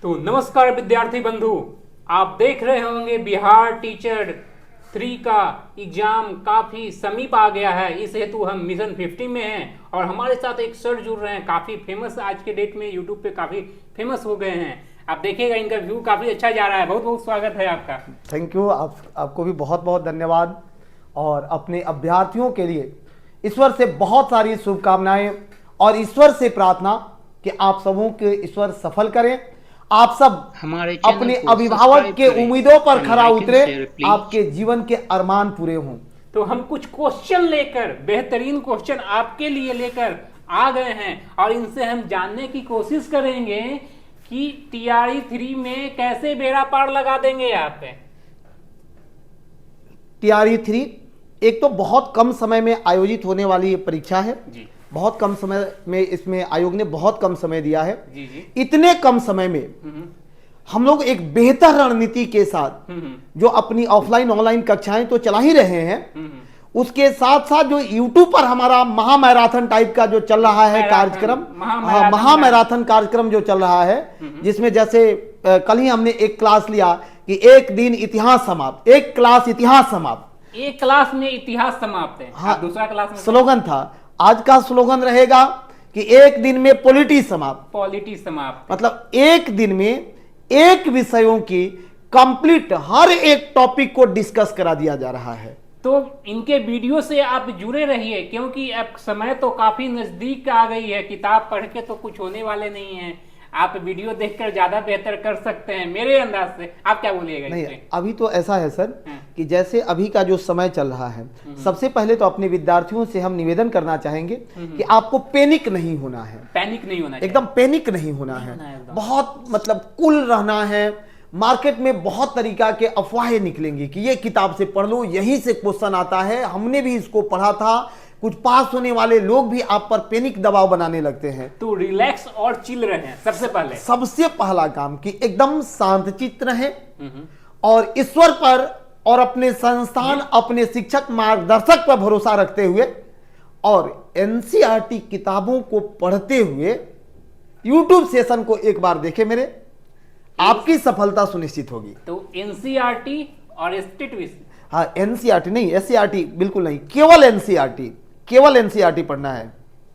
तो नमस्कार विद्यार्थी बंधु, आप देख रहे होंगे बिहार टीचर 3 का एग्जाम काफ़ी समीप आ गया है। इस हेतु हम मिशन 50 में हैं और हमारे साथ एक सर जुड़ रहे हैं, काफ़ी फेमस आज के डेट में यूट्यूब पे काफ़ी फेमस हो गए हैं। आप देखिएगा इनका व्यू काफ़ी अच्छा जा रहा है। बहुत बहुत स्वागत है आपका। Thank you. आपको भी बहुत बहुत धन्यवाद और अपने अभ्यर्थियों के लिए ईश्वर से बहुत सारी शुभकामनाएं और ईश्वर से प्रार्थना कि आप सबों के ईश्वर सफल करें। आप सब हमारे अपने अभिभावक के उम्मीदों पर खरा उतरे, आपके जीवन के अरमान पूरे हों। तो हम कुछ क्वेश्चन लेकर, बेहतरीन क्वेश्चन आपके लिए लेकर आ गए हैं और इनसे हम जानने की कोशिश करेंगे कि टीआरई 3 में कैसे बेड़ा पार लगा देंगे आप। टीआरई 3 एक तो बहुत कम समय में आयोजित होने वाली ये परीक्षा है जी। बहुत कम समय में इसमें आयोग ने बहुत कम समय दिया है। जी जी। इतने कम समय में हम लोग एक बेहतर रणनीति के साथ जो अपनी ऑफलाइन ऑनलाइन कक्षाएं तो चला ही रहे हैं, उसके साथ साथ जो यूट्यूब पर हमारा महामैराथन टाइप का जो चल रहा है कार्यक्रम, महामैराथन कार्यक्रम जो चल रहा है, जिसमें जैसे कल ही हमने एक क्लास लिया कि एक दिन इतिहास समाप्त, एक क्लास इतिहास समाप्त, एक क्लास में इतिहास समाप्त है। हाँ, दूसरा क्लास में स्लोगन था। आज का स्लोगन रहेगा कि एक दिन में पॉलिटी समाप्त। पॉलिटी समाप्त मतलब एक दिन में एक विषयों की कंप्लीट हर एक टॉपिक को डिस्कस करा दिया जा रहा है। तो इनके वीडियो से आप जुड़े रहिए, क्योंकि अब समय तो काफी नजदीक आ गई है। किताब पढ़ के तो कुछ होने वाले नहीं है, आप वीडियो देखकर ज्यादा बेहतर कर सकते हैं मेरे अंदाज से। आप क्या बोलिएगा? नहीं, अभी तो ऐसा है सर कि जैसे अभी का जो समय चल रहा है, सबसे पहले तो अपने विद्यार्थियों से हम निवेदन करना चाहेंगे कि आपको पैनिक नहीं होना है। पैनिक नहीं होना, एकदम पैनिक नहीं होना है। बहुत मतलब कूल रहना है। मार्केट में बहुत तरीका के अफवाहें निकलेंगी कि ये किताब से पढ़ लो, यहीं से क्वेश्चन आता है, हमने भी इसको पढ़ा था। कुछ पास होने वाले लोग भी आप पर पैनिक दबाव बनाने लगते हैं। तो रिलैक्स और चिल रहें। सबसे पहला काम कि एकदम शांतचित्त रहें और ईश्वर पर और अपने संस्थान, अपने शिक्षक मार्गदर्शक पर भरोसा रखते हुए और एनसीईआरटी किताबों को पढ़ते हुए यूट्यूब सेशन को एक बार देखें मेरे, आपकी सफलता सुनिश्चित होगी। तो एनसीईआरटी और स्टेट विषय, हाँ, एनसीईआरटी नहीं, एससीईआरटी बिल्कुल नहीं, केवल एनसीईआरटी, केवल एनसीईआरटी पढ़ना है।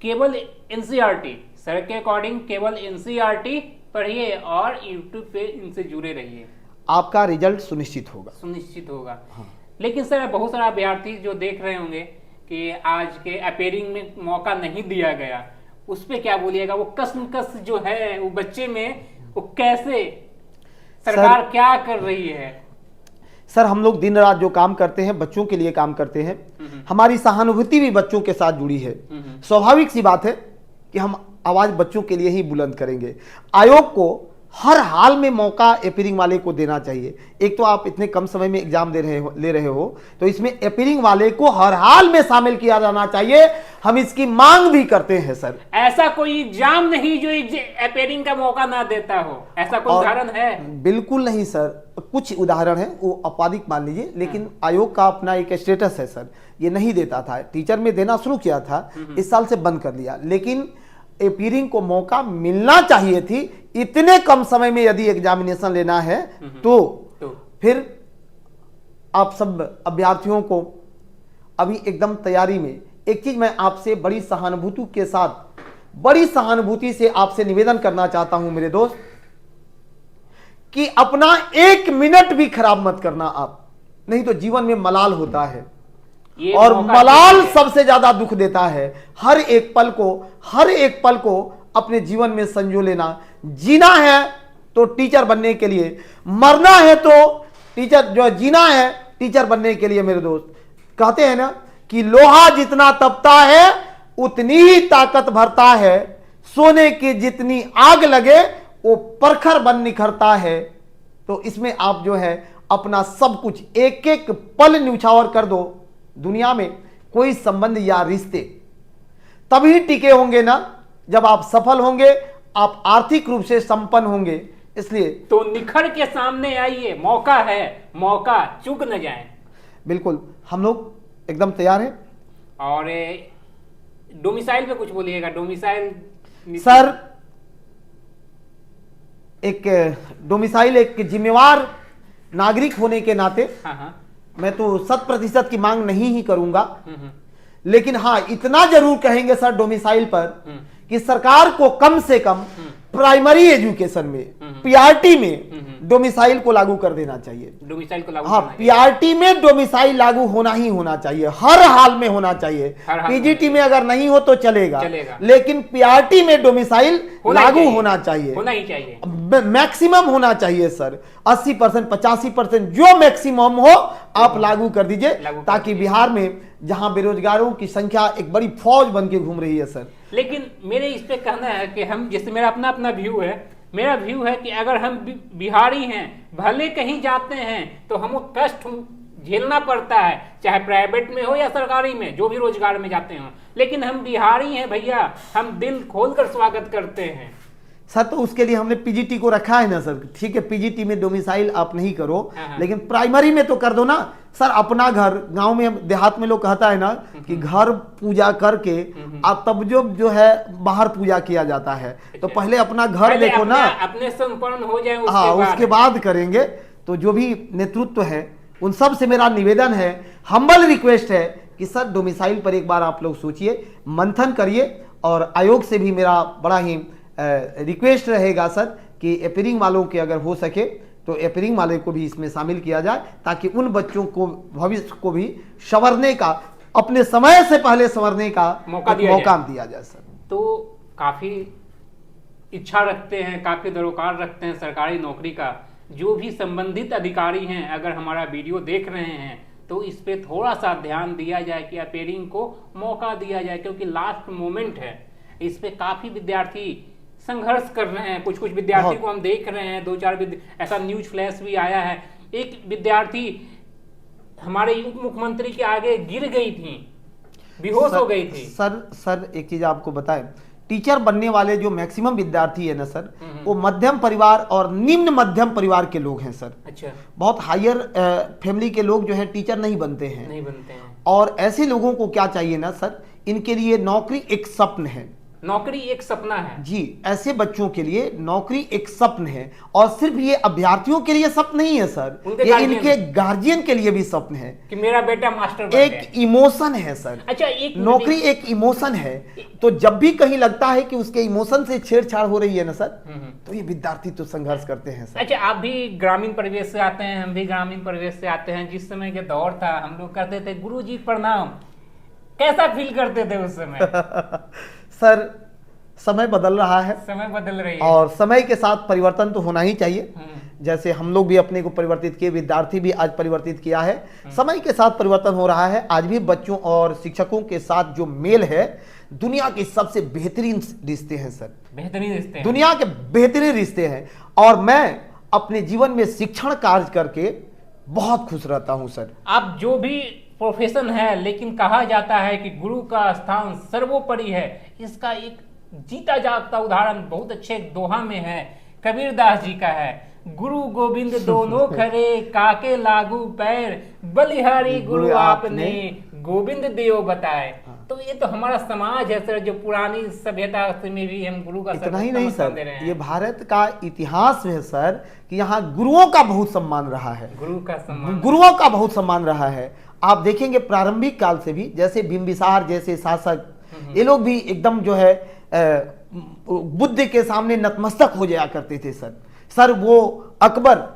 केवल एनसीईआरटी सर के अकॉर्डिंग केवल एनसीईआरटी पढ़िए और यूट्यूब पे इनसे जुड़े रहिए, आपका रिजल्ट सुनिश्चित होगा। हाँ। लेकिन सर बहुत सारा अभ्यर्थी जो देख रहे होंगे कि आज के अपेयरिंग में मौका नहीं दिया गया, उस पर क्या बोलिएगा? वो कसमकस जो है वो बच्चे में, वो कैसे सरकार क्या कर रही है? सर हम लोग दिन रात जो काम करते हैं बच्चों के लिए काम करते हैं, हमारी सहानुभूति भी बच्चों के साथ जुड़ी है। स्वाभाविक सी बात है कि हम आवाज बच्चों के लिए ही बुलंद करेंगे। आयोग को हर हाल में मौका अपीयरिंग वाले को देना चाहिए। एक तो आप इतने कम समय में एग्जाम ले रहे हो, तो इसमें अपीयरिंग वाले को हर हाल में शामिल किया जाना चाहिए। हम इसकी मांग भी करते हैं सर। ऐसा कोई एग्जाम नहीं जो अपीयरिंग का मौका ना देता हो, ऐसा कोई उदाहरण है? बिल्कुल नहीं सर, कुछ उदाहरण है, वो आपराधिक मान लीजिए, लेकिन आयोग का अपना एक स्टेटस है सर, ये नहीं देता था। टीचर में देना शुरू किया था, इस साल से बंद कर लिया, लेकिन अपीयरिंग को मौका मिलना चाहिए थी। इतने कम समय में यदि एग्जामिनेशन लेना है तो फिर आप सब अभ्यर्थियों को अभी एकदम तैयारी में, एक चीज मैं आपसे बड़ी सहानुभूति से आपसे निवेदन करना चाहता हूं मेरे दोस्त, कि अपना 1 मिनट भी खराब मत करना आप, नहीं तो जीवन में मलाल होता है और मलाल सबसे ज्यादा दुख देता है। हर एक पल को अपने जीवन में संजो लेना। जीना है तो टीचर बनने के लिए, मरना है तो जीना है टीचर बनने के लिए। मेरे दोस्त कहते हैं ना कि लोहा जितना तपता है उतनी ही ताकत भरता है, सोने की जितनी आग लगे वो परखर बन निखरता है। तो इसमें आप जो है अपना सब कुछ एक एक पल न्यौछावर कर दो। दुनिया में कोई संबंध या रिश्ते तभी टिके होंगे ना जब आप सफल होंगे, आप आर्थिक रूप से संपन्न होंगे। इसलिए तो निखर के सामने आइए, मौका है, मौका चूक न जाए। बिल्कुल, हम लोग एकदम तैयार हैं। और डोमिसाइल पे कुछ बोलिएगा? डोमिसाइल सर एक डोमिसाइल, एक जिम्मेवार नागरिक होने के नाते हाँ। मैं तो 100% की मांग नहीं ही करूंगा, हम्म। लेकिन हाँ इतना जरूर कहेंगे सर डोमिसाइल पर कि सरकार को कम से कम प्राइमरी एजुकेशन में, पीआरटी में डोमिसाइल को लागू कर देना चाहिए। डोमिसाइल को लागू हाँ, करना है। पीआरटी में डोमिसाइल लागू होना ही होना चाहिए, हर हाल में होना चाहिए। हर हाल में पीजीटी में अगर नहीं हो तो चलेगा, चलेगा। लेकिन पीआरटी में डोमिसाइल लागू होना चाहिए, होना ही चाहिए। मैक्सिमम होना चाहिए सर, 80%, 85% जो मैक्सिमम हो आप लागू कर दीजिए, ताकि बिहार में जहां बेरोजगारों की संख्या एक बड़ी फौज बन के घूम रही है सर। लेकिन मेरे इस पे कहना है कि हम, जैसे मेरा अपना अपना व्यू है, मेरा व्यू है कि अगर हम बिहारी हैं, भले कहीं जाते हैं तो हमको कष्ट झेलना पड़ता है, चाहे प्राइवेट में हो या सरकारी में, जो भी रोजगार में जाते हो, लेकिन हम बिहारी हैं भैया, हम दिल खोलकर स्वागत करते हैं सर। तो उसके लिए हमने पीजीटी को रखा है ना सर। ठीक है, पीजीटी में डोमिसाइल आप नहीं करो, लेकिन प्राइमरी में तो कर दो ना सर। अपना घर, गांव में देहात में लोग कहता है ना कि घर पूजा करके आप तब जो है बाहर पूजा किया जाता है, तो पहले अपना घर देखो ना, अपने संपन्न हो जाए, हाँ उसके बाद करेंगे। तो जो भी नेतृत्व है उन सब से मेरा निवेदन है, हम्बल रिक्वेस्ट है कि सर डोमिसाइल पर एक बार आप लोग सोचिए, मंथन करिए, और आयोग से भी मेरा बड़ा ही रिक्वेस्ट रहेगा सर कि एपीयरिंग वालों के अगर हो सके तो एपीयरिंग वाले को भी इसमें शामिल किया जाए, ताकि उन बच्चों को भविष्य को भी संवरने का, अपने समय से पहले संवरने का मौका दिया जाए सर। तो काफी इच्छा रखते हैं, काफी दरोकार रखते हैं सरकारी नौकरी का, जो भी संबंधित अधिकारी हैं, अगर हमारा वीडियो देख रहे हैं तो इस पे थोड़ा सा ध्यान दिया जाए कि एपीयरिंग को मौका दिया जाए, क्योंकि लास्ट मोमेंट है। इस पे काफी विद्यार्थी संघर्ष कर रहे हैं, कुछ विद्यार्थी को हम देख रहे हैं, 2-4 ऐसा न्यूज फ्लैश भी आया है। एक विद्यार्थी हमारे उप मुख्यमंत्री के आगे गिर गई थी, बेहोश हो गई थी। सर एक चीज आपको बताएं, टीचर बनने वाले जो मैक्सिमम विद्यार्थी है ना सर, वो मध्यम परिवार और निम्न मध्यम परिवार के लोग हैं सर। अच्छा। बहुत हायर फैमिली के लोग जो है टीचर नहीं बनते हैं। और ऐसे लोगों को क्या चाहिए ना सर, इनके लिए नौकरी एक स्वप्न है। नौकरी एक सपना है जी, ऐसे बच्चों के लिए नौकरी एक स्वप्न है, और सिर्फ ये अभ्यर्थियों के लिए स्वप्न नहीं है सर, ये इनके गार्जियन के लिए भी स्वप्न है कि मेरा बेटा मास्टर बन एक इमोशन है सर। अच्छा, नौकरी एक इमोशन है, तो जब भी कहीं लगता है कि उसके इमोशन से छेड़छाड़ हो रही है ना सर, तो ये विद्यार्थी तो संघर्ष करते हैं सर। अच्छा, आप भी ग्रामीण परिवेश से आते हैं, हम भी ग्रामीण परिवेश से आते हैं। जिस समय के दौर था, हम लोग करते थे गुरुजी प्रणाम, कैसा फील करते थे उस समय? सर समय बदल रहा है, समय बदल रही है, और समय के साथ परिवर्तन तो होना ही चाहिए। जैसे हम लोग भी अपने को परिवर्तित किए, विद्यार्थी भी आज परिवर्तित किया है, समय के साथ परिवर्तन हो रहा है। आज भी बच्चों और शिक्षकों के साथ जो मेल है, दुनिया के सबसे बेहतरीन रिश्ते हैं सर, बेहतरीन रिश्ते, दुनिया के बेहतरीन रिश्ते हैं। और मैं अपने जीवन में शिक्षण कार्य करके बहुत खुश रहता हूं सर। आप जो भी प्रोफेशन है, लेकिन कहा जाता है कि गुरु का स्थान सर्वोपरि है। इसका एक जीता जागता उदाहरण बहुत अच्छे दोहा में है, कबीरदास जी का है, गुरु गोविंद दोनों खरे, काके लागू पैर, बलिहारी गुरु आपने, गोविंद देव बताए। तो ये तो हमारा समाज है सर, जो पुरानी सभ्यता में भी हम गुरु का इतना ही नहीं सर, ये भारत का इतिहास है सर कि यहाँ गुरुओं का बहुत सम्मान रहा है, गुरुओं का बहुत सम्मान रहा है। आप देखेंगे प्रारंभिक काल से भी, जैसे बिंबिसार जैसे शासक, ये लोग भी एकदम जो है बुद्ध के सामने नतमस्तक हो जाया करते थे सर। वो अकबर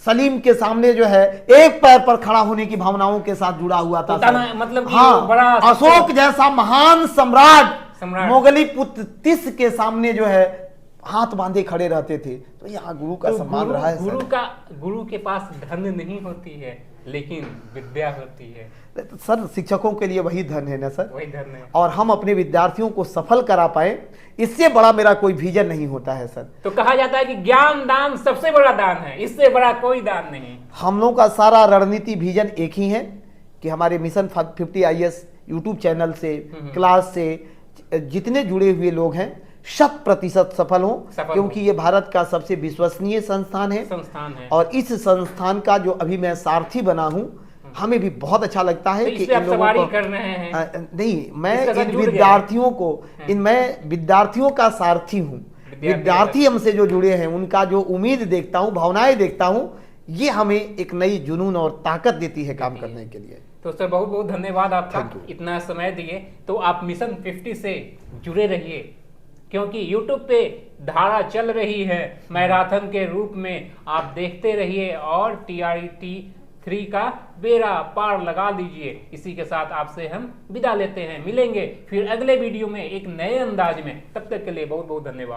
सलीम के सामने जो है एक पैर पर खड़ा होने की भावनाओं के साथ जुड़ा हुआ था सर। मतलब हाँ, बड़ा अशोक जैसा महान सम्राट मोगली पुत्र तिस के सामने जो है हाथ बांधे खड़े रहते थे। तो यहाँ गुरु का सम्मान रहा है। गुरु के पास धन नहीं होती है, लेकिन विद्या होती है सर। शिक्षकों के लिए वही धन है ना सर, वही धन है। और हम अपने विद्यार्थियों को सफल करा पाए, इससे बड़ा मेरा कोई विजन नहीं होता है सर। तो कहा जाता है कि ज्ञान दान सबसे बड़ा दान है, इससे बड़ा कोई दान नहीं। हम लोग का सारा रणनीति विजन एक ही है कि हमारे मिशन 50 IAS यूट्यूब चैनल से, क्लास से जितने जुड़े हुए लोग हैं 100% सफल हो, क्योंकि ये भारत का सबसे विश्वसनीय संस्थान है। और इस संस्थान का जो अभी मैं सारथी बना हूं, हमें भी बहुत अच्छा लगता है कि इन लोगों को कर रहे हैं। नहीं, मैं इन विद्यार्थियों को, मैं विद्यार्थियों का सारथी हूं। विद्यार्थी हमसे जो जुड़े हैं, उनका जो उम्मीद देखता हूं, भावनाएं देखता हूं, ये हमें एक नई जुनून और ताकत देती है काम करने के लिए। तो सर बहुत बहुत धन्यवाद आपका, Thank you. इतना समय दिए। तो आप मिशन 50 से जुड़े रहिए, क्योंकि YouTube पे धारा चल रही है मैराथन के रूप में, आप देखते रहिए और TRT 3 का बेड़ा पार लगा दीजिए। इसी के साथ आपसे हम विदा लेते हैं, मिलेंगे फिर अगले वीडियो में एक नए अंदाज में। तब तक के लिए बहुत बहुत धन्यवाद।